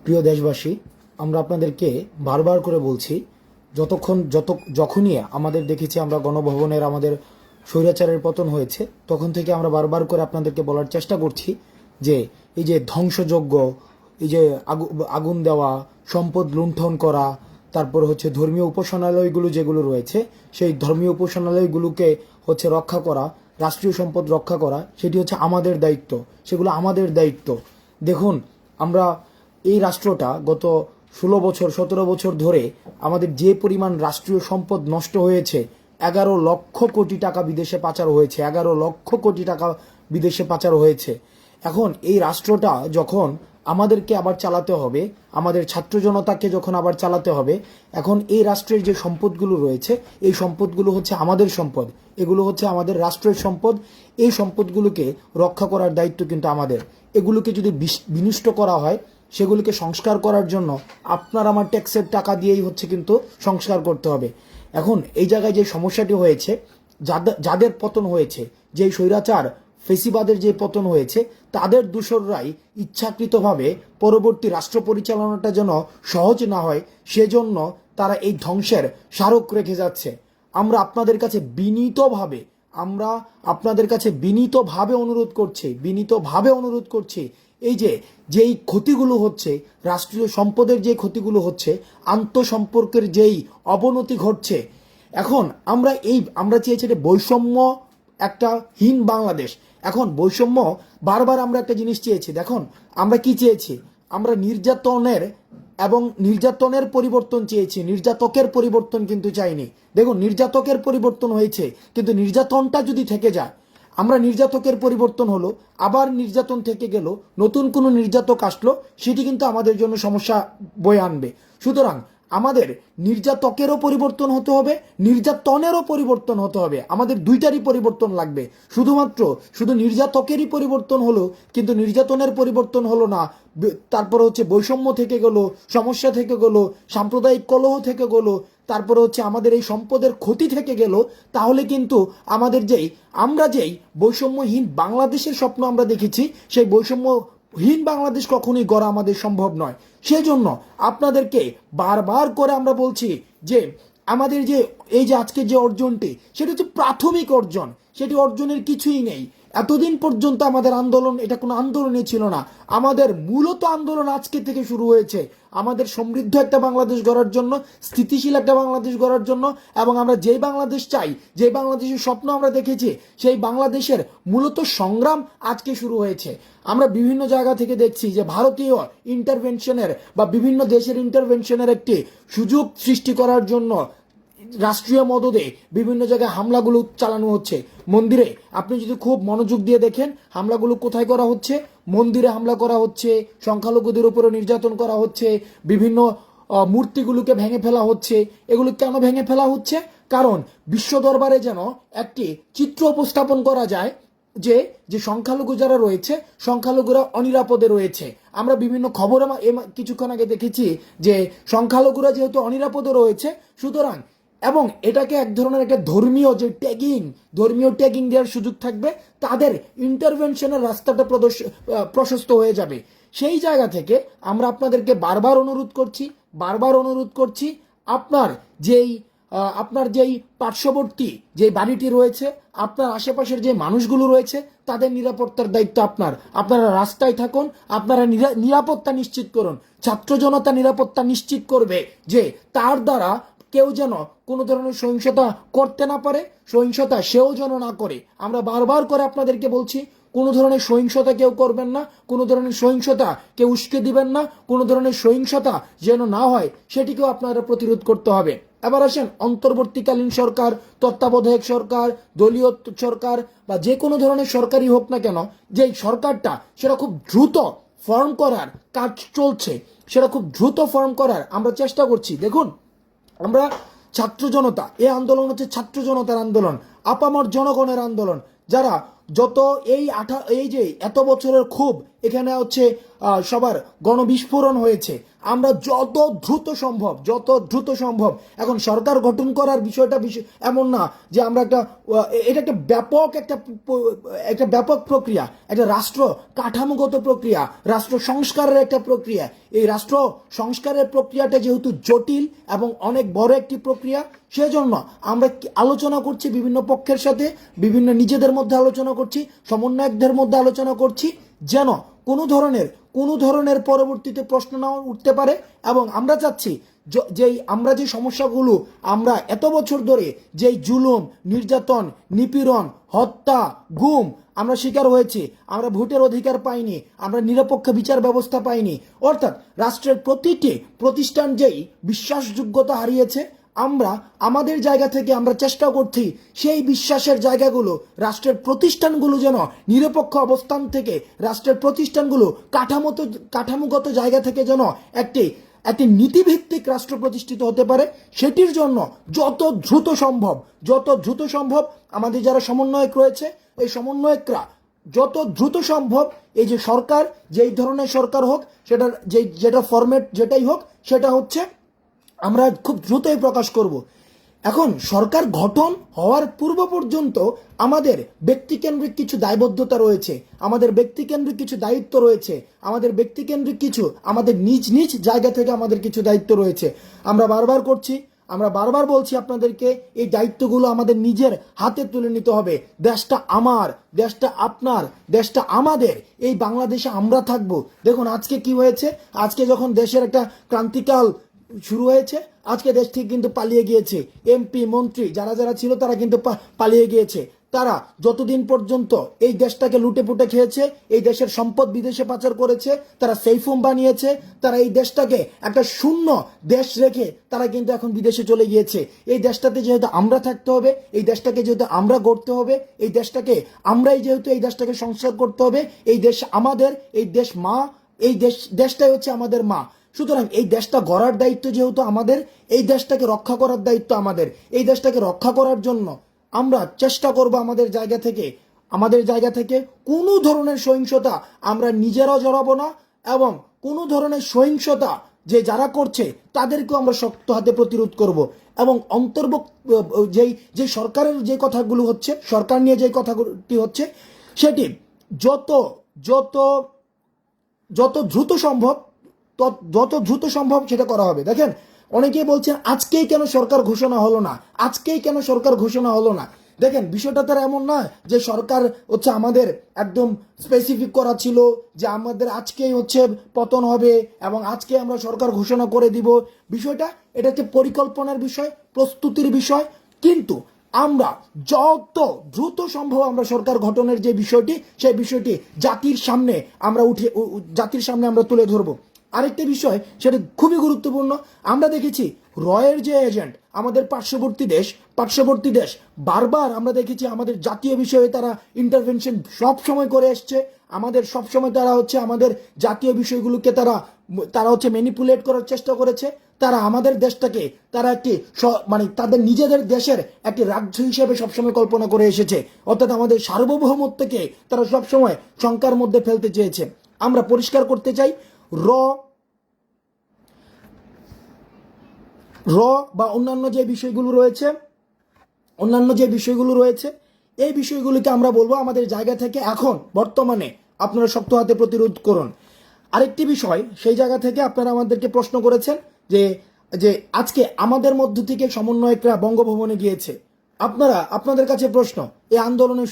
প্রিয় দেশবাসী, আমরা আপনাদেরকে বারবার করে বলছি, যখনই আমাদের দেখেছি আমরা গণভবনের আমাদের স্বৈরাচারের পতন হয়েছে, তখন থেকে আমরা বারবার করে আপনাদেরকে বলার চেষ্টা করছি যে এই যে ধ্বংসযজ্ঞ, এই যে আগুন দেওয়া, সম্পদ লুণ্ঠন করা, তারপর হচ্ছে ধর্মীয় উপাসনালয়গুলো যেগুলো রয়েছে, সেই ধর্মীয় উপাসনালয়গুলোকে হচ্ছে রক্ষা করা, রাষ্ট্রীয় সম্পদ রক্ষা করা, সেটি হচ্ছে আমাদের দায়িত্ব, সেগুলো আমাদের দায়িত্ব। দেখুন, আমরা এই রাষ্ট্রটা গত 16 বছর 17 বছর ধরে আমাদের যে পরিমাণ রাষ্ট্রীয় সম্পদ নষ্ট হয়েছে, 11 লক্ষ কোটি টাকা বিদেশে পাচার হয়েছে, 11 লক্ষ কোটি টাকা বিদেশে পাচার হয়েছে। এখন এই রাষ্ট্রটা যখন আমাদেরকে আবার চালাতে হবে, আমাদের ছাত্র জনতাকে যখন আবার চালাতে হবে, এখন এই রাষ্ট্রের যে সম্পদগুলো রয়েছে, এই সম্পদগুলো হচ্ছে আমাদের সম্পদ, এগুলো হচ্ছে আমাদের রাষ্ট্রের সম্পদ। এই সম্পদগুলোকে রক্ষা করার দায়িত্ব কিন্তু আমাদের। এগুলোকে যদি বিনষ্ট করা হয়, সেগুলিকে সংস্কার করার জন্য আপনার আমার ট্যাক্সের টাকা দিয়েই হচ্ছে কিন্তু সংস্কার করতে হবে। এখন এই জায়গায় যে সমস্যাটি হয়েছে, যাদের পতন হয়েছে, যে স্বৈরাচার ফেসিবাদের যে পতন হয়েছে, তাদের দূষররাই ইচ্ছাকৃতভাবে পরবর্তী রাষ্ট্র পরিচালনাটা যেন সহজ না হয়, সেজন্য তারা এই ধ্বংসের স্মারক রেখে যাচ্ছে। আমরা আপনাদের কাছে বিনীতভাবে অনুরোধ করছি, এই যেই ক্ষতিগুলো হচ্ছে, রাষ্ট্রীয় সম্পদের যে ক্ষতিগুলো হচ্ছে, আন্তঃসম্পর্কের যেই অবনতি ঘটছে, এখন আমরা চেয়েছি যে বৈষম্য একটা হীন বাংলাদেশ। এখন বৈষম্য বারবার আমরা একটা জিনিস চেয়েছি। দেখুন, আমরা কি চেয়েছি? আমরা নির্যাতনের পরিবর্তন চেয়েছি, নির্যাতকের পরিবর্তন কিন্তু চাইনি। দেখুন, নির্যাতকের পরিবর্তন হয়েছে, কিন্তু নির্যাতনটা যদি থেকে যায়, আমরা নির্যাতকের পরিবর্তন হলো, আবার নির্যাতন থেকে গেল, নতুন কোনো নির্যাতক আসলো, সেটি কিন্তু আমাদের জন্য সমস্যা বয়ে আনবে। সুতরাং আমাদের নির্যাতকেরও পরিবর্তন হতে হবে, নির্যাতনেরও পরিবর্তন হতে হবে, আমাদের দুইটারই পরিবর্তন লাগবে। শুধু নির্যাতকেরই পরিবর্তন হলো, কিন্তু নির্যাতনের পরিবর্তন হলো না, তারপরে হচ্ছে বৈষম্য থেকে গেল, সমস্যা থেকে গেল, সাম্প্রদায়িক কলহ থেকে গেল, তারপরে হচ্ছে আমাদের এই সম্পদের ক্ষতি থেকে গেল, তাহলে কিন্তু আমরা যেই বৈষম্যহীন বাংলাদেশের স্বপ্ন আমরা দেখেছি, সেই বৈষম্যহীন বাংলাদেশ কখনোই গড়া আমাদের সম্ভব নয়। সেজন্য আপনাদেরকে বারবার করে আমরা বলছি যে আমাদের এই যে আজকে যে অর্জনটি, সেটা হচ্ছে প্রাথমিক অর্জন, সেটি অর্জনের কিছুই নেই। এতদিন পর্যন্ত আমাদের আন্দোলন, এটা কোনো আন্দোলনই ছিল না। আমাদের মূলত আন্দোলন আজকে থেকে শুরু হয়েছে, আমাদের সমৃদ্ধ একটা বাংলাদেশ গড়ার জন্য, স্থিতিশীল একটা বাংলাদেশ গড়ার জন্য, এবং আমরা যেই বাংলাদেশ চাই, যে বাংলাদেশের স্বপ্ন আমরা দেখেছি, সেই বাংলাদেশের মূলত সংগ্রাম আজকে শুরু হয়েছে। আমরা বিভিন্ন জায়গা থেকে দেখছি যে ভারতীয় ইন্টারভেনশনের বা বিভিন্ন দেশের ইন্টারভেনশনের একটি সুযোগ সৃষ্টি করার জন্য রাষ্ট্রীয় মদদে বিভিন্ন জায়গায় হামলাগুলো চালানো হচ্ছে। মন্দিরে আপনি যদি খুব মনোযোগ দিয়ে দেখেন, হামলাগুলো কোথায় করা হচ্ছে? মন্দিরে হামলা করা হচ্ছে, সংখ্যালঘুদের উপরে নির্যাতন করা হচ্ছে, বিভিন্ন মূর্তিগুলোকে ভেঙে ফেলা হচ্ছে। এগুলো কেন ভেঙে ফেলা হচ্ছে? কারণ বিশ্ব দরবারে যেন একটি চিত্র উপস্থাপন করা যায় যে যে সংখ্যালঘু যারা রয়েছে, সংখ্যালঘুরা অনিরাপদে রয়েছে। আমরা বিভিন্ন খবরে কিছুক্ষণ আগে দেখেছি যে সংখ্যালঘুরা যেহেতু অনিরাপদে রয়েছে, সুতরাং এবং এটাকে এক ধরনের একটা ধর্মীয় ট্যাগিং দেওয়ার সুযোগ থাকবে, তাদের ইন্টারভেনশনের রাস্তাটা প্রশস্ত হয়ে যাবে। সেই জায়গা থেকে আমরা আপনাদেরকে বারবার অনুরোধ করছি, আপনার যেই পার্শ্ববর্তী যে বাড়িটি রয়েছে, আপনার আশেপাশের যে মানুষগুলো রয়েছে, তাদের নিরাপত্তার দায়িত্ব আপনারা রাস্তায় থাকুন, আপনারা নিরাপত্তা নিশ্চিত করুন। ছাত্র জনতা নিরাপত্তা নিশ্চিত করবে যে তার দ্বারা কেউ যেন কোনো ধরনের সহিংসতা করতে না পারে, সহিংসতা সেও যেন না করে। আমরা বারবার করে আপনাদেরকে বলছি, কোনো ধরনের সহিংসতা কেউ করবেন না, কোনো ধরনের সহিংসতা কেউ উস্কে দিবেন না, কোনো ধরনের সহিংসতা যেন না হয়, সেটিকেও আপনারা প্রতিরোধ করতে হবে। এবার আসেন, অন্তর্বর্তীকালীন সরকার, তত্ত্বাবধায়ক সরকার, দলীয় সরকার বা যে কোনো ধরনের সরকারই হোক না কেন, যে সরকারটা সেটা খুব দ্রুত ফর্ম করার কাজ চলছে, সেটা খুব দ্রুত ফর্ম করার আমরা চেষ্টা করছি। দেখুন, আমরা ছাত্র জনতা, এই আন্দোলন হচ্ছে ছাত্র জনতার আন্দোলন, আপামর জনগণের আন্দোলন, যারা এই যে এত বছরের ক্ষোভ, এখানে হচ্ছে সবার গণবিস্ফোরণ হয়েছে। আমরা যত দ্রুত সম্ভব, এখন সরকার গঠন করার বিষয়টা এমন না যে আমরা এটা একটা ব্যাপক প্রক্রিয়া, একটা রাষ্ট্র কাঠামোগত প্রক্রিয়া, রাষ্ট্র সংস্কারের একটা প্রক্রিয়া। এই রাষ্ট্র সংস্কারের প্রক্রিয়াটা যেহেতু জটিল এবং অনেক বড় একটি প্রক্রিয়া, সেজন্য আমরা আলোচনা করছি বিভিন্ন পক্ষের সাথে, বিভিন্ন নিজেদের মধ্যে আলোচনা করছি, সমন্বয়কদের মধ্যে আলোচনা করছি, যেন কোনো ধরনের পরবর্তীতে প্রশ্ন না উঠতে পারে। এবং আমরা চাচ্ছি আমরা যে সমস্যাগুলো আমরা এত বছর ধরে যেই জুলুম, নির্যাতন, নিপীড়ন, হত্যা, গুম আমরা শিকার হয়েছি, আমরা ভোটের অধিকার পাইনি, আমরা নিরপেক্ষ বিচার ব্যবস্থা পাইনি, অর্থাৎ রাষ্ট্রের প্রতিটি প্রতিষ্ঠান যেই বিশ্বাসযোগ্যতা হারিয়েছে, আমরা আমাদের জায়গা থেকে আমরা চেষ্টা করছি সেই বিশ্বাসের জায়গাগুলো, রাষ্ট্রের প্রতিষ্ঠানগুলো যেন নিরপেক্ষ অবস্থান থেকে, রাষ্ট্রের প্রতিষ্ঠানগুলো কাঠামোগত জায়গা থেকে যেন একটি নীতিভিত্তিক রাষ্ট্র প্রতিষ্ঠিত হতে পারে। সেটির জন্য যত দ্রুত সম্ভব আমাদের যারা সমন্বয়ক রয়েছে, এই সমন্বয়করা যত দ্রুত সম্ভব এই যে সরকার, যেই ধরনের সরকার হোক, যেটা ফরম্যাট যেটাই হোক, সেটা হচ্ছে আমরা খুব দ্রুতই প্রকাশ করব। এখন সরকার গঠন হওয়ার পূর্ব পর্যন্ত আমাদের ব্যক্তিকেন্দ্রিক কিছু দায়বদ্ধতা রয়েছে, আমাদের ব্যক্তিকেন্দ্রিক কিছু দায়িত্ব রয়েছে, আমাদের ব্যক্তিকেন্দ্রিক কিছু, আমাদের নিজ নিজ জায়গা থেকে আমাদের কিছু দায়িত্ব রয়েছে। আমরা বারবার বলছি আপনাদেরকে, এই দায়িত্বগুলো আমাদের নিজের হাতে তুলে নিতে হবে। দেশটা আমার, দেশটা আপনার, দেশটা আমাদের। এই বাংলাদেশে আমরা থাকবো। দেখুন আজকে কি হয়েছে, আজকে যখন দেশের একটা ক্রান্তিকাল শুরু হয়েছে, আজকে দেশ থেকে কিন্তু পালিয়ে গিয়েছে। এমপি মন্ত্রী যারা ছিল তারা কিন্তু পালিয়ে গিয়েছে। তারা যতদিন পর্যন্ত এই দেশটাকে লুটে পুটে খেয়েছে, এই দেশের সম্পদ বিদেশে পাচার করেছে, তারা সেইফুম বানিয়েছে, তারা এই দেশটাকে একটা শূন্য দেশ রেখে তারা কিন্তু এখন বিদেশে চলে গিয়েছে। এই দেশটাতে যেহেতু আমরা থাকতে হবে, এই দেশটাকে যেহেতু আমরা গড়তে হবে, এই দেশটাকে সংস্কার করতে হবে, এই দেশ আমাদের, এই দেশ মা, এই দেশটাই হচ্ছে আমাদের মা। সুতরাং এই দেশটা গড়ার দায়িত্ব যেহেতু আমাদের, এই দেশটাকে রক্ষা করার দায়িত্ব আমাদের। এই দেশটাকে রক্ষা করার জন্য আমরা চেষ্টা করব আমাদের জায়গা থেকে কোনো ধরনের সহিংসতা আমরা নিজেরাও জড়াবো না, এবং কোনো ধরনের সহিংসতা যারা করছে তাদেরকেও আমরা শক্ত হাতে প্রতিরোধ করব। এবং যে সরকারের যে কথাগুলো হচ্ছে, সরকার নিয়ে যে কথাটি হচ্ছে, সেটি যত দ্রুত সম্ভব সেটা করা হবে। দেখেন অনেকেই বলছেন আজকেই কেন সরকার ঘোষণা হলো না। দেখেন বিষয়টা তার এমন না যে সরকার হচ্ছে আমাদের একদম স্পেসিফিক করা ছিল যে আমাদের আজকেই হচ্ছে পতন হবে এবং আজকে আমরা সরকার ঘোষণা করে দিব। এটা হচ্ছে পরিকল্পনার বিষয়, প্রস্তুতির বিষয়। কিন্তু আমরা যত দ্রুত সম্ভব আমরা সরকার গঠনের যে বিষয়টি, সেই বিষয়টি জাতির সামনে আমরা তুলে ধরবো। আরেকটা বিষয়, সেটা খুবই গুরুত্বপূর্ণ। আমরা দেখেছি রয়ের যে এজেন্ট, আমাদের পার্শ্ববর্তী দেশ বারবার আমরা দেখেছি আমাদের জাতীয় বিষয়ে তারা ইন্টারভেনশন সবসময় করে এসছে। তারা হচ্ছে আমাদের জাতীয় বিষয়গুলোকে তারা হচ্ছে ম্যানিপুলেট করার চেষ্টা করেছে। তারা আমাদের দেশটাকে তাদের নিজেদের দেশের একটি রাজ্য হিসেবে সবসময় কল্পনা করে এসেছে, অর্থাৎ আমাদের সার্বভৌমত্বকে তারা সবসময় শঙ্কার মধ্যে ফেলতে চেয়েছে। আমরা পরিষ্কার করতে চাই, বা অন্যান্য যে বিষয়গুলো রয়েছে, এই বিষয়গুলিকে আমরা বলবো আমাদের জায়গা থেকে এখন বর্তমানে আপনারা শক্ত হাতে প্রতিরোধ করুন। আরেকটি বিষয়, সেই জায়গা থেকে আপনারা আমাদেরকে প্রশ্ন করেছেন যে আজকে আমাদের মধ্য থেকে সমন্বয়করা বঙ্গভবনে গিয়েছে। আপনাদের কাছে প্রশ্ন, এই আন্দোলনের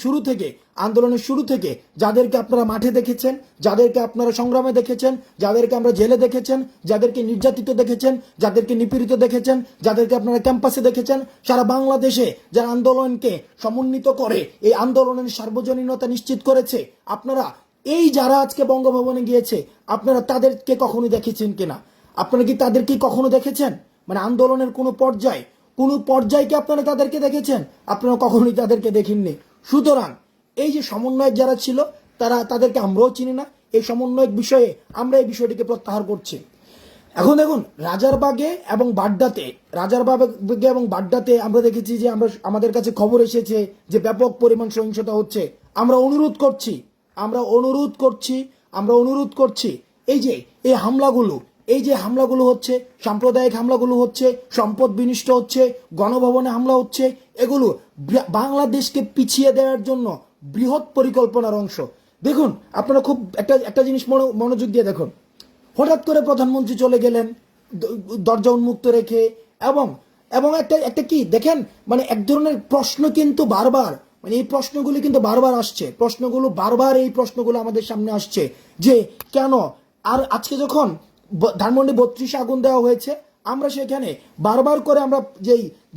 শুরু থেকে যাদেরকে আপনারা মাঠে দেখেছেন, যাদেরকে আপনারা সংগ্রামে দেখেছেন, যাদেরকে আমরা জেলে দেখেছেন, যাদেরকে নির্যাতিত দেখেছেন, যাদেরকে নিপীড়িত দেখেছেন, যাদেরকে আপনারা ক্যাম্পাসে দেখেছেন, সারা বাংলাদেশে যারা আন্দোলনকে সমন্বিত করে এই আন্দোলনের সার্বজনীনতা নিশ্চিত করেছে, আপনারা এই যারা আজকে বঙ্গভবনে গিয়েছে, আপনারা তাদেরকে কখনো দেখেছেন কিনা? আপনারা কি তাদেরকে কখনো দেখেছেন? মানে আন্দোলনের কোনো পর্যায়কে আপনারা তাদেরকে দেখেছেন? আপনারা কখনোই তাদেরকে দেখেননি। সুতরাং এই যে সমন্বয়ক যারা ছিল, তাদেরকে আমরাও চিনি না। এই সমন্বয়ক বিষয়ে আমরা এই বিষয়টিকে প্রত্যাহার করছি। এখন দেখুন, রাজারবাগে এবং বাড্ডাতে আমরা দেখেছি যে আমাদের কাছে খবর এসেছে যে ব্যাপক পরিমাণ সহিংসতা হচ্ছে। আমরা অনুরোধ করছি আমরা অনুরোধ করছি এই হামলাগুলো, এই যে হামলাগুলো হচ্ছে, সাম্প্রদায়িক হামলাগুলো হচ্ছে, সম্পদ বিনষ্ট হচ্ছে, গণভবনে হামলা হচ্ছে, এগুলো বাংলাদেশকে পিছিয়ে দেওয়ার জন্য বৃহৎ পরিকল্পনার অংশ। দেখুন, আপনারা খুব একটা জিনিস মনোযোগ দিয়ে দেখুন। হঠাৎ করে প্রধানমন্ত্রী চলে গেলেন দরজা উন্মুক্ত রেখে, এবং এবং একটা কি দেখেন, মানে এক ধরনের প্রশ্ন কিন্তু বারবার, মানে এই প্রশ্নগুলি কিন্তু বারবার আসছে, এই প্রশ্নগুলো আমাদের সামনে আসছে যে কেন। আর আজকে যখন ধানমন্ডি 32 আগুন দেওয়া হয়েছে, আমরা সেখানে বারবার করে আমরা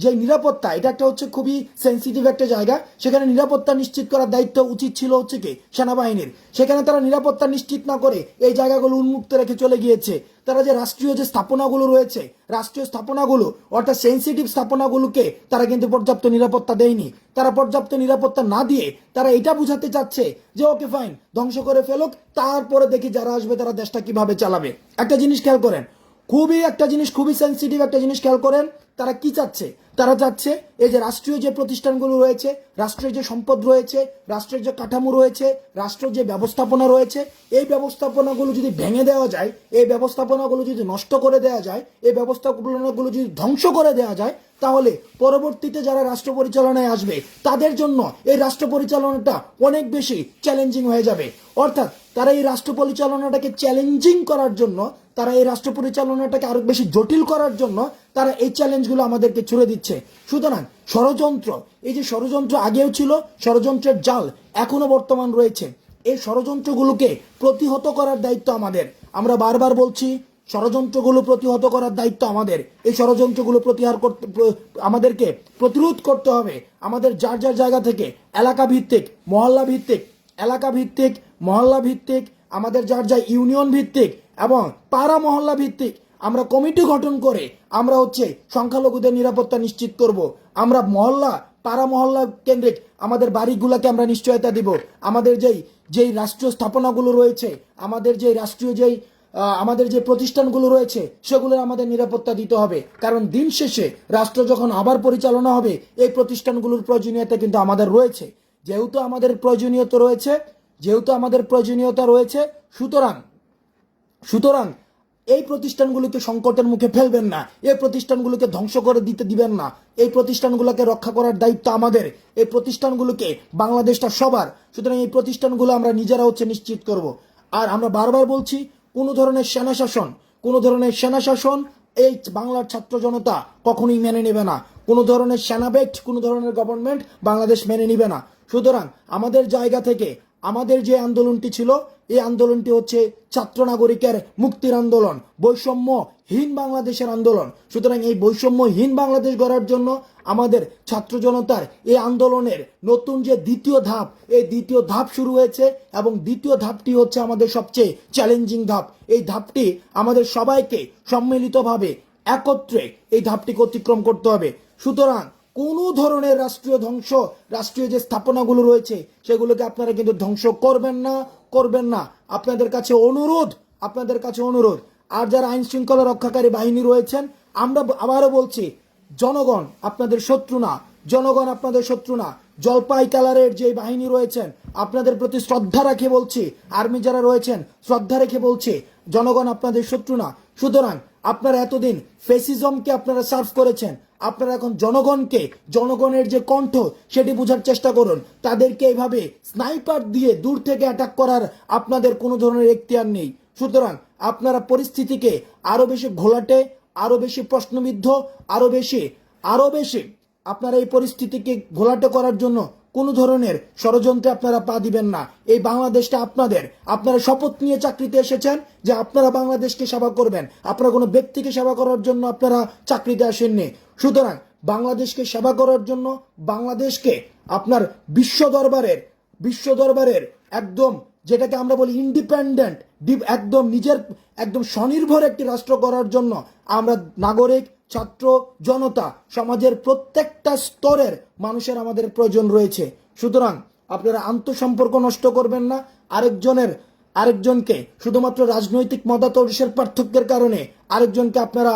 যেই নিরাপত্তা, এটা একটা হচ্ছে খুবই সেন্সিটিভ একটা জায়গা, সেখানে নিরাপত্তা নিশ্চিত করার দায়িত্ব উচিত ছিল হচ্ছে কি সেনাবাহিনীর। সেখানে তারা নিরাপত্তা নিশ্চিত না করে এই জায়গাগুলো উন্মুক্ত রেখে চলে গিয়েছে। তারা যে রাষ্ট্রীয় যে স্থাপনাগুলো রয়েছে, রাষ্ট্রীয় স্থাপনাগুলো অর্থাৎ সেন্সিটিভ স্থাপনাগুলোকে তারা কিন্তু পর্যাপ্ত নিরাপত্তা দেয়নি। তারা পর্যাপ্ত নিরাপত্তা না দিয়ে তারা এটা বুঝাতে চাচ্ছে যে ওকে ফাইন, ধ্বংস করে ফেলুক, তারপরে দেখি যারা আসবে তারা দেশটা কিভাবে চালাবে। একটা জিনিস খেয়াল করেন, খুবই সেন্সিটিভ একটা জিনিস খেয়াল করেন, তারা কি চাচ্ছে? তারা চাচ্ছে এই যে রাষ্ট্রীয় যে প্রতিষ্ঠানগুলো রয়েছে, রাষ্ট্রের যে সম্পদ রয়েছে, রাষ্ট্রের যে কাঠামো রয়েছে, রাষ্ট্রের যে ব্যবস্থাপনা রয়েছে, এই ব্যবস্থাপনাগুলো যদি ভেঙে দেওয়া যায়, এই ব্যবস্থাপনাগুলো যদি নষ্ট করে দেওয়া যায়, এই ব্যবস্থাপনাগুলো যদি ধ্বংস করে দেওয়া যায়, তাহলে পরবর্তীতে যারা রাষ্ট্র পরিচালনায় আসবে তাদের জন্য এই রাষ্ট্র পরিচালনাটা অনেক বেশি চ্যালেঞ্জিং হয়ে যাবে। অর্থাৎ তারা এই রাষ্ট্র পরিচালনাটাকে চ্যালেঞ্জিং করার জন্য, তারা এই রাষ্ট্র পরিচালনাটাকে আরো বেশি জটিল করার জন্য তারা এই চ্যালেঞ্জগুলো আমাদেরকে ছুড়ে দিচ্ছে। সুতরাং ষড়যন্ত্র, এই যে ষড়যন্ত্র আগেও ছিল, ষড়যন্ত্রের জাল এখনো বর্তমান রয়েছে, এই ষড়যন্ত্রগুলোকে প্রতিহত করার দায়িত্ব আমাদের। আমরা বারবার বলছি, ষড়যন্ত্রগুলো প্রতিহত করার দায়িত্ব আমাদের। এই ষড়যন্ত্রগুলো আমাদেরকে প্রতিরোধ করতে হবে। আমাদের যার যার জায়গা থেকে এলাকা ভিত্তিক, মহল্লা ভিত্তিক, আমাদের যার যা ইউনিয়ন ভিত্তিক এবং পাড়া মহল্লা ভিত্তিক আমরা কমিটি গঠন করে আমরা সংখ্যালঘুদের নিরাপত্তা নিশ্চিত করব। আমরা পাড়া মহল্লা কেন্দ্রিক আমাদের বাড়িগুলোকে আমরা নিশ্চয়তা দিব। আমাদের যেই রাষ্ট্রীয় স্থাপনাগুলো রয়েছে, আমাদের যে প্রতিষ্ঠানগুলো রয়েছে, সেগুলোর আমাদের নিরাপত্তা দিতে হবে। কারণ দিন শেষে রাষ্ট্র যখন আবার পরিচালনা হবে, এই প্রতিষ্ঠানগুলোর প্রয়োজনীয়তা কিন্তু আমাদের রয়েছে। যেহেতু আমাদের প্রয়োজনীয়তা রয়েছে, সুতরাং এই প্রতিষ্ঠানগুলোকে সংকটের মুখে ফেলবেন না, এই প্রতিষ্ঠানগুলোকে ধ্বংস করে দিবেন না। এই প্রতিষ্ঠানগুলোকে রক্ষা করার দায়িত্ব আমাদের। এই প্রতিষ্ঠানগুলোকে, বাংলাদেশটা সবার, সুতরাং এই প্রতিষ্ঠানগুলো আমরা নিজেরা নিশ্চিত করব। আর আমরা বারবার বলছি, কোনো ধরনের সেনা শাসন এই বাংলার ছাত্র জনতা কখনোই মেনে নেবে না। কোনো ধরনের সেনাবেট, কোনো ধরনের গভর্নমেন্ট বাংলাদেশ মেনে নিবে না। সুতরাং আমাদের জায়গা থেকে আমাদের যে আন্দোলনটি ছিল, এই আন্দোলনটি ছাত্র নাগরিকের মুক্তির আন্দোলন, বৈষম্যহীন বাংলাদেশের আন্দোলন। সুতরাং এই বৈষম্যহীন বাংলাদেশ গড়ার জন্য আমাদের ছাত্র জনতার এই আন্দোলনের নতুন যে দ্বিতীয় ধাপ, এই দ্বিতীয় ধাপ শুরু হয়েছে, এবং দ্বিতীয় ধাপটি আমাদের সবচেয়ে চ্যালেঞ্জিং ধাপ। এই ধাপটি আমাদের সবাইকে সম্মিলিতভাবে একত্রে এই ধাপটিকে অতিক্রম করতে হবে। সুতরাং কোনো ধরনের রাষ্ট্রীয় যে স্থাপনাগুলো রয়েছে, সেগুলোকে আপনারা কিন্তু ধ্বংস করবেন না। আপনাদের কাছে অনুরোধ। আর যারা আইন শৃঙ্খলা রক্ষাকারী বাহিনী রয়েছেন, আমরা আবারও বলছি, জনগণ আপনাদের শত্রু না। জলপাই কালারের যে বাহিনী রয়েছেন, আপনাদের প্রতি শ্রদ্ধা রেখে বলছি, আর্মি যারা রয়েছেন শ্রদ্ধা রেখে বলছি, জনগণ আপনাদের শত্রু না। সুতরাং আপনারা এতদিন ফেসিজমকে আপনারা সার্ভ করেছেন, আপনারা এখন জনগণের যে কণ্ঠ, সেটি বোঝার চেষ্টা করুন। তাদেরকে এইভাবে স্নাইপার দিয়ে দূর থেকে অ্যাটাক করার আপনাদের কোনো ধরনের এখতিয়ার নেই। সুতরাং আপনারা পরিস্থিতিকে আরো বেশি ঘোলাটে, আরো বেশি প্রশ্নবিদ্ধ, আরো বেশি আপনারা এই পরিস্থিতিকে ঘোলাটে করার জন্য কোনো ধরনের ষড়যন্ত্রে আপনারা পা দিবেন না। এই বাংলাদেশটা আপনারা শপথ নিয়ে চাকরিতে এসেছেন যে আপনারা বাংলাদেশকে সেবা করবেন। আপনারা কোনো ব্যক্তিকে সেবা করার জন্য আপনারা চাকরিতে আসেননি। সুতরাং বাংলাদেশকে সেবা করার জন্য, বাংলাদেশকে আপনার বিশ্ব দরবারের একদম, যেটাকে আমরা বলি ইন্ডিপেন্ডেন্ট, একদম স্বনির্ভর একটি রাষ্ট্র করার জন্য আমরা নাগরিক, ছাত্র জনতা, সমাজের প্রত্যেকটা স্তরের মানুষের আমাদের প্রয়োজন রয়েছে। সুতরাং আপনারা আন্তঃসম্পর্ক নষ্ট করবেন না। আরেকজনকে শুধুমাত্র রাজনৈতিক মতাদর্শের পার্থক্যের কারণে আরেকজনকে আপনারা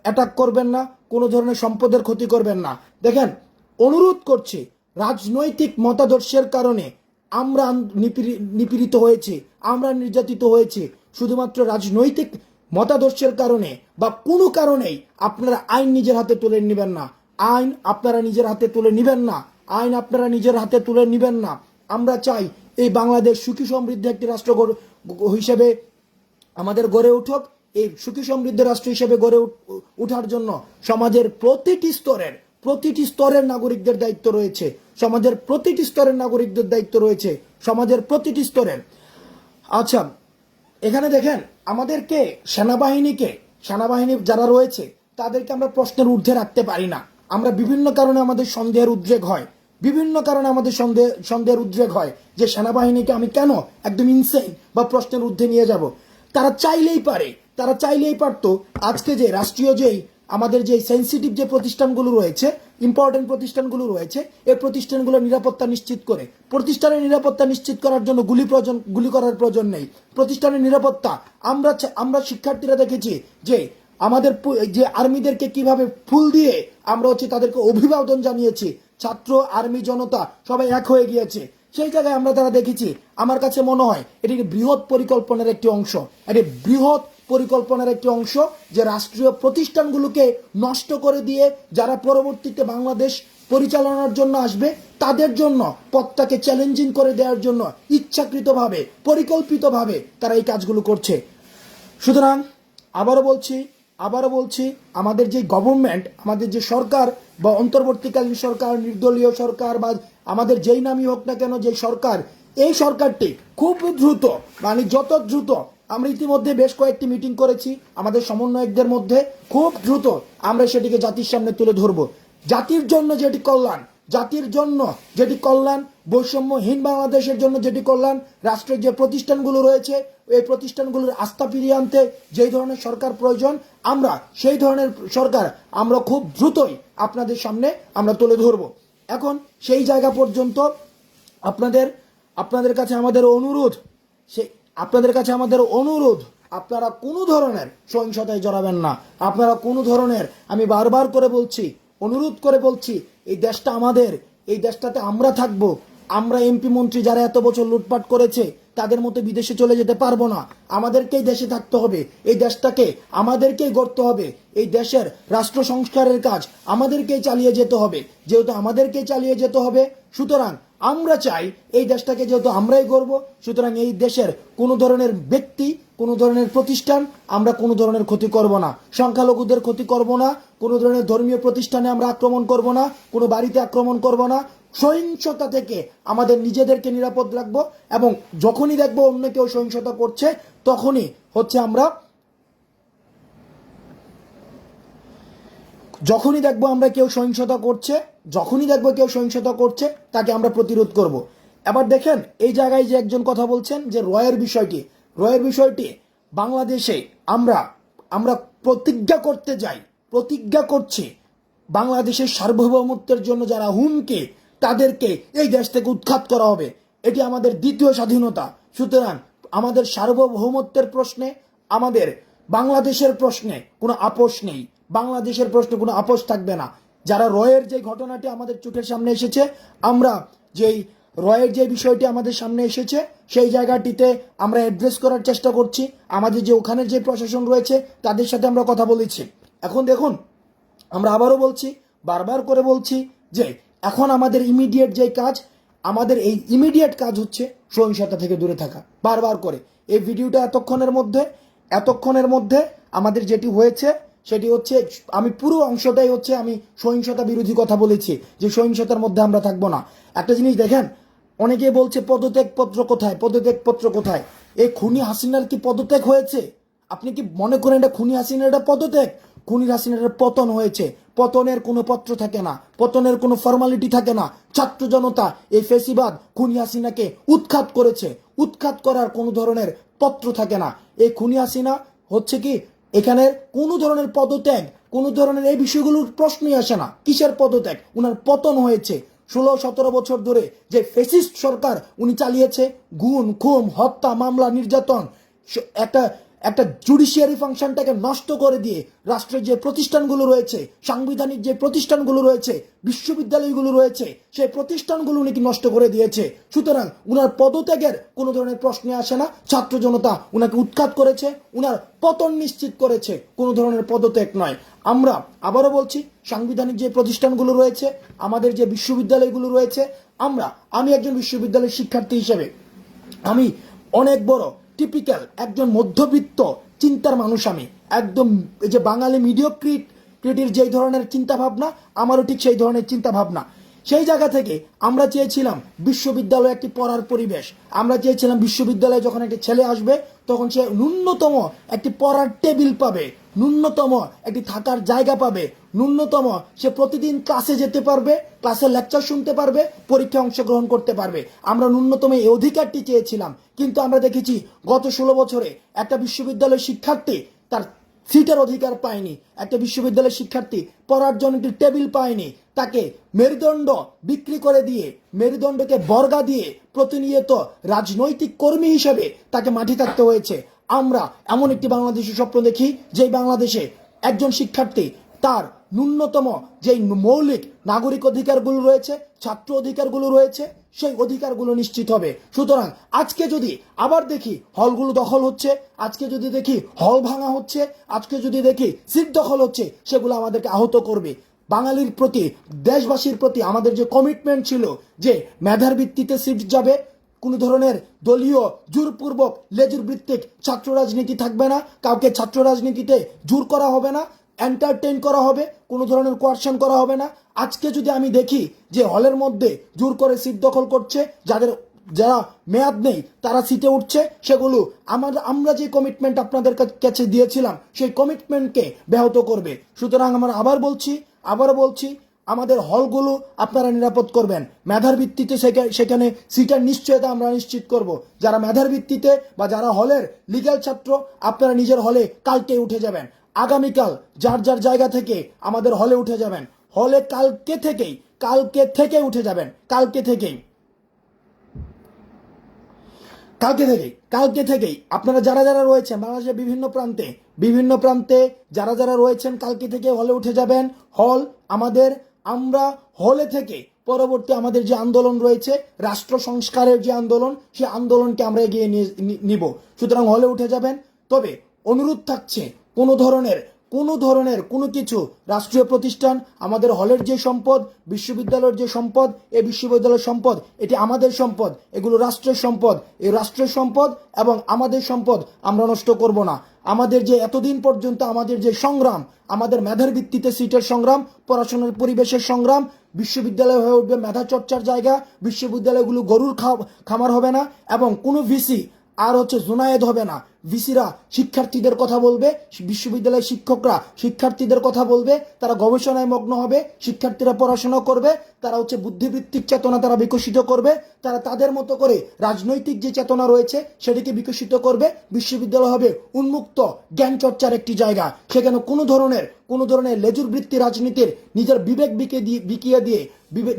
অ্যাটাক করবেন না, কোনো ধরনের সম্পদের ক্ষতি করবেন না। দেখেন, অনুরোধ করছি, রাজনৈতিক মতাদর্শের কারণে আমরা নিপীড়িত হয়েছি, আমরা নির্যাতিত হয়েছি শুধুমাত্র রাজনৈতিক মতাদর্শের কারণে বা কোনো কারণেই আপনারা আইন নিজের হাতে তুলে নেবেন না। আইন আপনারা নিজের হাতে তুলে নেবেন না। আইন আপনারা নিজের হাতে তুলে নেবেন না। আমরা চাই এই বাংলাদেশ সুখী সমৃদ্ধ একটি রাষ্ট্র হিসেবে আমাদের গড়ে উঠুক। এই সুখী সমৃদ্ধ রাষ্ট্র হিসেবে গড়ে ওঠার জন্য সমাজের প্রতিটি স্তরের নাগরিকদের দায়িত্ব রয়েছে। সমাজের প্রতিটি স্তরের নাগরিকদের দায়িত্ব রয়েছে। সমাজের প্রতিটি স্তরের। আচ্ছা, এখানে দেখেন আমাদেরকে সেনাবাহিনী যারা রয়েছে তাদেরকে আমরা প্রশ্নের ঊর্ধ্বে রাখতে পারি না। আমরা বিভিন্ন কারণে আমাদের সন্দেহের উদ্রেক হয়, সন্দেহের উদ্রেক হয় যে সেনাবাহিনীকে আমি কেন একদম ইনসেইন বা প্রশ্নের ঊর্ধ্বে নিয়ে যাব। তারা চাইলেই পারতো আজকে যে রাষ্ট্রীয় আমাদের যে সেন্সিটিভ যে প্রতিষ্ঠানগুলো রয়েছে, ইম্পর্টেন্ট প্রতিষ্ঠানগুলো রয়েছে, এই প্রতিষ্ঠানগুলোর নিরাপত্তা নিশ্চিত করার জন্য গুলি করার প্রয়োজন নেই। প্রতিষ্ঠানের নিরাপত্তা আমরা শিক্ষার্থীরা দেখেছি যে আমাদের যে আর্মিদেরকে কিভাবে ফুল দিয়ে আমরা তাদেরকে অভিবাদন জানিয়েছি। ছাত্র, আর্মি, জনতা সবাই এক হয়ে গিয়েছে। সেই জায়গায় আমরা তারা দেখেছি। আমার কাছে মনে হয় এটি বৃহৎ পরিকল্পনার একটি অংশ, যে রাষ্ট্রীয় প্রতিষ্ঠানগুলোকে নষ্ট করে দিয়ে যারা পরবর্তীতে বাংলাদেশ পরিচালনার জন্য আসবে তাদের জন্য পথটাকে চ্যালেঞ্জিং করে দেওয়ার জন্য ইচ্ছাকৃতভাবে, পরিকল্পিতভাবে তারা এই কাজগুলো করছে। সুতরাং আবারও বলছি আমাদের যে গভর্নমেন্ট, আমাদের যে সরকার বা অন্তর্বর্তীকালীন সরকার, নির্দলীয় সরকার বা আমাদের যেই নামই হোক না কেন যে সরকার, এই সরকারটি খুব দ্রুত, মানে যত দ্রুত, আমরা ইতিমধ্যে বেশ কয়েকটি মিটিং করেছি আমাদের সমন্বয়কদের মধ্যে, খুব দ্রুত আমরা সেটিকে জাতির সামনে তুলে ধরব। জাতির জন্য যেটি কল্যাণ, বৈষম্যহীন বাংলাদেশের জন্য যেটি কল্যাণ, রাষ্ট্রের যে প্রতিষ্ঠানগুলো রয়েছে এই প্রতিষ্ঠানগুলোর আস্থা ফিরিয়ে আনতে যেই ধরনের সরকার প্রয়োজন, আমরা সেই ধরনের সরকার আমরা খুব দ্রুতই আপনাদের সামনে আমরা তুলে ধরব। এখন সেই জায়গা পর্যন্ত আপনাদের কাছে আমাদের অনুরোধ, আপনারা কোনো ধরনের সহিংসতায় জড়াবেন না। আপনারা কোনো ধরনের, আমি বারবার করে বলছি, অনুরোধ করে বলছি, এই দেশটা আমাদের, এই দেশটাতে আমরা থাকবো। আমরা এমপি মন্ত্রী যারা এত বছর লুটপাট করেছে তাদের মতো বিদেশে চলে যেতে পারবো না। আমাদেরকেই দেশে থাকতে হবে, এই দেশটাকে আমাদেরকেই গড়তে হবে, এই দেশের রাষ্ট্র সংস্কারের কাজ আমাদেরকেই চালিয়ে যেতে হবে। যেহেতু আমাদেরকেই চালিয়ে যেতে হবে, সুতরাং আমরা চাই এই দেশটাকে যেহেতু আমরাই গড়ব, সুতরাং এই দেশের কোনো ধরনের ব্যক্তি, কোনো ধরনের প্রতিষ্ঠান আমরা কোনো ধরনের ক্ষতি করব না। সংখ্যালঘুদের ক্ষতি করব না, কোনো ধরনের ধর্মীয় প্রতিষ্ঠানে আমরা আক্রমণ করব না, কোনো বাড়িতে আক্রমণ করব না। সহিংসতা থেকে আমাদের নিজেদেরকে নিরাপদ রাখবো এবং যখনই দেখবো অন্য কেউ সহিংসতা করছে তখনই যখনই দেখবো কেউ সহিংসতা করছে তাকে আমরা প্রতিরোধ করব। এবার দেখেন এই জায়গায় যে একজন কথা বলছেন যে রয়ের বিষয়টি বাংলাদেশে আমরা প্রতিজ্ঞা করছি বাংলাদেশের সার্বভৌমত্বের জন্য যারা হুমকি, তাদেরকে এই দেশ থেকে উৎখাত করা হবে। এটি আমাদের দ্বিতীয় স্বাধীনতা। সুতরাং আমাদের সার্বভৌমত্বের প্রশ্নে, আমাদের বাংলাদেশের প্রশ্নে কোনো আপোষ নেই। বাংলাদেশের প্রশ্নে কোনো আপোষ থাকবে না। যারা রয়ের যে ঘটনাটি আমাদের চোখের সামনে এসেছে, আমরা রয়ের যে বিষয়টি আমাদের সামনে এসেছে সেই জায়গাটিতে আমরা অ্যাড্রেস করার চেষ্টা করছি। আমাদের যে ওখানের যে প্রশাসন রয়েছে তাদের সাথে আমরা কথা বলেছি। এখন দেখুন, আমরা আবারও বলছি, বারবার করে বলছি যে এখন আমাদের ইমিডিয়েট কাজ হচ্ছে সহিংসতা থেকে দূরে থাকা। বারবার করে এই ভিডিওটা এতক্ষণের মধ্যে আমাদের যেটি হয়েছে সেটি হচ্ছে, আমি পুরো অংশটাই আমি সহিংসতা বিরোধী কথা বলেছি, যে সহিংসতার মধ্যে আমরা থাকবো না। একটা জিনিস দেখেন, অনেকে বলছে পদত্যাগপত্র কোথায়? এই খুনি হাসিনার কি পদত্যাগ হয়েছে? আপনি কি মনে করেন এটা খুনি হাসিনার এটা পদত্যাগ? খুনি হাসিনার পতন হয়েছে। পতনের কোনো পত্র থাকে না, পতনের কোনো ফর্মালিটি থাকে না। ছাত্র জনতা এই ফেসিবাদ খুনি হাসিনাকে উৎখাত করেছে। উৎখাত করার কোনো ধরনের পত্র থাকে না। এই খুনি হাসিনা হচ্ছে কি, এখানে কোনো ধরনের পদত্যাগ, কোনো ধরনের এই বিষয়গুলোর প্রশ্নই আসে না। কিসের পদত্যাগ? উনার পতন হয়েছে। 16-17 বছর ধরে যে ফ্যাসিস্ট সরকার উনি চালিয়েছে, গুম, খুন, হত্যা, মামলা, নির্যাতন, একটা জুডিশিয়ারি ফাংশনটাকে নষ্ট করে দিয়ে রাষ্ট্রের যে প্রতিষ্ঠানগুলো রয়েছে, সাংবিধানিক যে প্রতিষ্ঠানগুলো রয়েছে, বিশ্ববিদ্যালয়গুলো রয়েছে, সেই প্রতিষ্ঠানগুলো উনি কি নষ্ট করে দিয়েছে। সুতরাং উনার পদত্যাগের কোনো ধরনের প্রশ্নে আসে না। ছাত্র জনতা উনাকে উৎখাত করেছে, উনার পতন নিশ্চিত করেছে, কোনো ধরনের পদত্যাগ নয়। আমরা আবারও বলছি, সাংবিধানিক যে প্রতিষ্ঠানগুলো রয়েছে, আমাদের যে বিশ্ববিদ্যালয়গুলো রয়েছে, আমি একজন বিশ্ববিদ্যালয়ের শিক্ষার্থী হিসেবে আমি অনেক বড় টিপিক্যাল একজন মধ্যবিত্ত চিন্তার মানুষ। আমি একদম এই যে বাঙালি মিডিওক্রিটির যেই ধরনের চিন্তা ভাবনা, আমারও ঠিক সেই ধরনের চিন্তা ভাবনা। সেই জায়গা থেকে আমরা চেয়েছিলাম বিশ্ববিদ্যালয়ে একটি পড়ার পরিবেশ। আমরা চেয়েছিলাম বিশ্ববিদ্যালয়ে যখন একটি ছেলে আসবে তখন সে ন্যূনতম একটি পড়ার টেবিল পাবে, ন্যূনতম একটি থাকার জায়গা পাবে, ন্যূনতম সে প্রতিদিন ক্লাসে যেতে পারবে, ক্লাসে লেকচার শুনতে পারবে, পরীক্ষায় অংশগ্রহণ করতে পারবে। আমরা ন্যূনতম এই অধিকারটি চেয়েছিলাম। কিন্তু আমরা দেখেছি গত 16 বছরে একটা বিশ্ববিদ্যালয়ের শিক্ষার্থী তার সিটের অধিকার পায়নি, একটা বিশ্ববিদ্যালয়ের শিক্ষার্থী পড়ার জন্য একটি টেবিল পায়নি। তাকে মেরুদণ্ড বিক্রি করে দিয়ে, মেরুদণ্ডকে বর্গা দিয়ে প্রতিনিয়ত রাজনৈতিক কর্মী হিসেবে তাকে মাঠে থাকতে হয়েছে। আমরা এমন একটি বাংলাদেশের স্বপ্ন দেখি যে বাংলাদেশে একজন শিক্ষার্থী তার ন্যূনতম যেই মৌলিক নাগরিক অধিকারগুলো রয়েছে, ছাত্র অধিকারগুলো রয়েছে, সেই অধিকারগুলো নিশ্চিত হবে। সুতরাং আজকে যদি আবার দেখি হলগুলো দখল হচ্ছে, আজকে যদি দেখি হল ভাঙা হচ্ছে, আজকে যদি দেখি সিট দখল হচ্ছে, সেগুলো আমাদেরকে আহত করবে। বাঙালির প্রতি, দেশবাসীর প্রতি আমাদের যে কমিটমেন্ট ছিল যে মেধার ভিত্তিতে সিট যাবে, কোনো ধরনের দলীয় জোরপূর্বক লেজুর ভিত্তিক ছাত্র রাজনীতি থাকবে না, কাউকে ছাত্র রাজনীতিতে জোর করা হবে না, এন্টারটেইন করা হবে, কোনো ধরনের কোয়ারশন করা হবে না। আজকে যদি আমি দেখি যে হলের মধ্যে জোর করে সিট দখল করছে, যারা মেয়াদ নেই তারা সিটে উঠছে, সেগুলো আমরা যে কমিটমেন্ট আপনাদের কাছে দিয়েছিলাম সেই কমিটমেন্টকে ব্যাহত করবে। সুতরাং আমরা আবারও বলছি আমাদের হলগুলো আপনারা নিরাপদ করবেন। মেধার ভিত্তিতে সেখানে সিটের নিশ্চয়তা আমরা নিশ্চিত করব। যারা মেধার ভিত্তিতে বা যারা হলের লিগ্যাল ছাত্র, আপনারা নিজের হলে কালকে উঠে যাবেন। আগামীকাল যার যার জায়গা থেকে আমাদের হলে উঠে যাবেন। হলে কালকে থেকে উঠে যাবেন। কালকে থেকেই আপনারা যারা রয়েছেন বাংলাদেশের বিভিন্ন প্রান্তে যারা রয়েছেন, কালকে থেকে হলে উঠে যাবেন। আমরা হলে থেকে পরবর্তী আমাদের যে আন্দোলন রয়েছে, রাষ্ট্র সংস্কারের যে আন্দোলন, সেই আন্দোলনকে আমরা এগিয়ে নিব। সুতরাং হলে উঠে যাবেন। তবে অনুরোধ থাকছে, কোনো ধরনের কোনো কিছু রাষ্ট্রীয় প্রতিষ্ঠান, আমাদের হলের যে সম্পদ, বিশ্ববিদ্যালয়ের যে সম্পদ, এই বিশ্ববিদ্যালয়ের সম্পদ, এটি আমাদের সম্পদ, এগুলো রাষ্ট্রের সম্পদ। এই রাষ্ট্রের সম্পদ এবং আমাদের সম্পদ আমরা নষ্ট করব না। আমাদের যে এতদিন পর্যন্ত আমাদের যে সংগ্রাম, আমাদের মেধার ভিত্তিতে সিটের সংগ্রাম, পড়াশোনার পরিবেশের সংগ্রাম, বিশ্ববিদ্যালয় হয়ে উঠবে মেধা চর্চার জায়গা, বিশ্ববিদ্যালয়গুলো গরুর খামার হবে না, এবং কোনো ভিসি আর জুনায়েদ হবে না। ভিসিরা শিক্ষার্থীদের কথা বলবে, বিশ্ববিদ্যালয়ের শিক্ষকরা শিক্ষার্থীদের কথা বলবে, তারা গবেষণায় মগ্ন হবে, শিক্ষার্থীরা পড়াশোনা করবে, তারা বুদ্ধিবৃত্তিক চেতনা তারা বিকশিত করবে, তারা তাদের মতো করে রাজনৈতিক যে চেতনা রয়েছে সেটিকে বিকশিত করবে। বিশ্ববিদ্যালয় হবে উন্মুক্ত জ্ঞান চর্চার একটি জায়গা। সেখানে কোনো ধরনের লেজুর বৃত্তি রাজনীতির নিজের বিবেক বিকিয়ে দিয়ে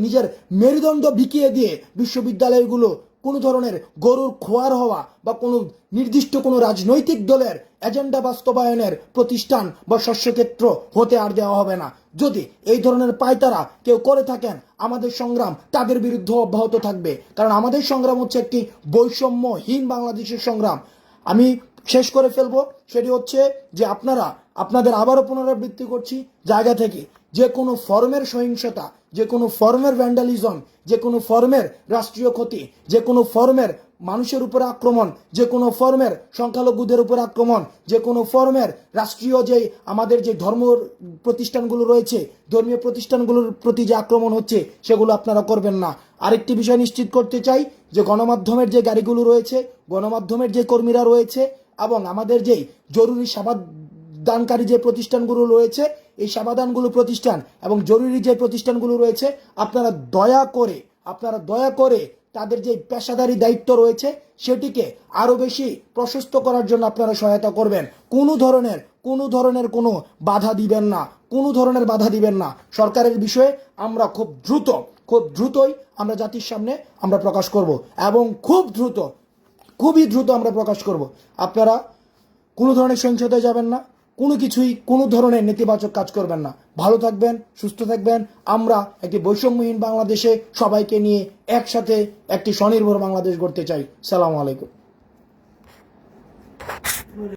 নিজের মেরুদণ্ড বিকিয়ে দিয়ে বিশ্ববিদ্যালয়গুলো কোনো ধরনের গরুর খোয়ার হওয়া বা কোনো নির্দিষ্ট কোনো রাজনৈতিক দলের এজেন্ডা বাস্তবায়নের প্রতিষ্ঠান বা শস্যক্ষেত্র হতে আর দেওয়া হবে না। যদি এই ধরনের পায়তারা কেউ করে থাকেন, আমাদের সংগ্রাম তাদের বিরুদ্ধে অব্যাহত থাকবে। কারণ আমাদের সংগ্রাম হচ্ছে একটি বৈষম্যহীন বাংলাদেশের সংগ্রাম। আমি শেষ করে ফেলবো, সেটি হচ্ছে যে আপনাদের আবারও পুনরাবৃত্তি করছি, জায়গা থেকে যে কোনো ফর্মের সহিংসতা, যে কোনো ফর্মের ভ্যান্ডালিজম, যে কোনো ফর্মের রাষ্ট্রীয় ক্ষতি, যে কোনো ফর্মের মানুষের উপরে আক্রমণ, যে কোনো ফর্মের সংখ্যালঘুদের উপর আক্রমণ, যে কোনো ফর্মের রাষ্ট্রীয় যে আমাদের যে ধর্ম প্রতিষ্ঠানগুলো রয়েছে, ধর্মীয় প্রতিষ্ঠানগুলোর প্রতি যে আক্রমণ হচ্ছে, সেগুলো আপনারা করবেন না। আরেকটি বিষয় নিশ্চিত করতে চাই যে গণমাধ্যমের যে গাড়িগুলো রয়েছে, গণমাধ্যমের যে কর্মীরা রয়েছে, এবং আমাদের যেই জরুরি সেবাদানকারী যে প্রতিষ্ঠানগুলো রয়েছে, এই সেবাদানগুলো প্রতিষ্ঠান এবং জরুরি যে প্রতিষ্ঠানগুলো রয়েছে, আপনারা দয়া করে তাদের যে পেশাদারি দায়িত্ব রয়েছে সেটিকে আরো বেশি প্রশস্ত করার জন্য আপনারা সহায়তা করবেন। কোনো ধরনের কোনো বাধা দিবেন না। সরকারের বিষয়ে আমরা খুব দ্রুতই আমরা জাতির সামনে আমরা প্রকাশ করব, এবং খুবই দ্রুত আমরা প্রকাশ করব। আপনারা কোনো ধরনের সহিংসতায় যাবেন না, কোনো কিছুই কোনো ধরনের নেতিবাচক কাজ করবেন না। ভালো থাকবেন, সুস্থ থাকবেন। আমরা একটি বৈষম্যহীন বাংলাদেশে সবাইকে নিয়ে একসাথে একটি স্বনির্ভর বাংলাদেশ গড়তে চাই। সালাম আলাইকুম।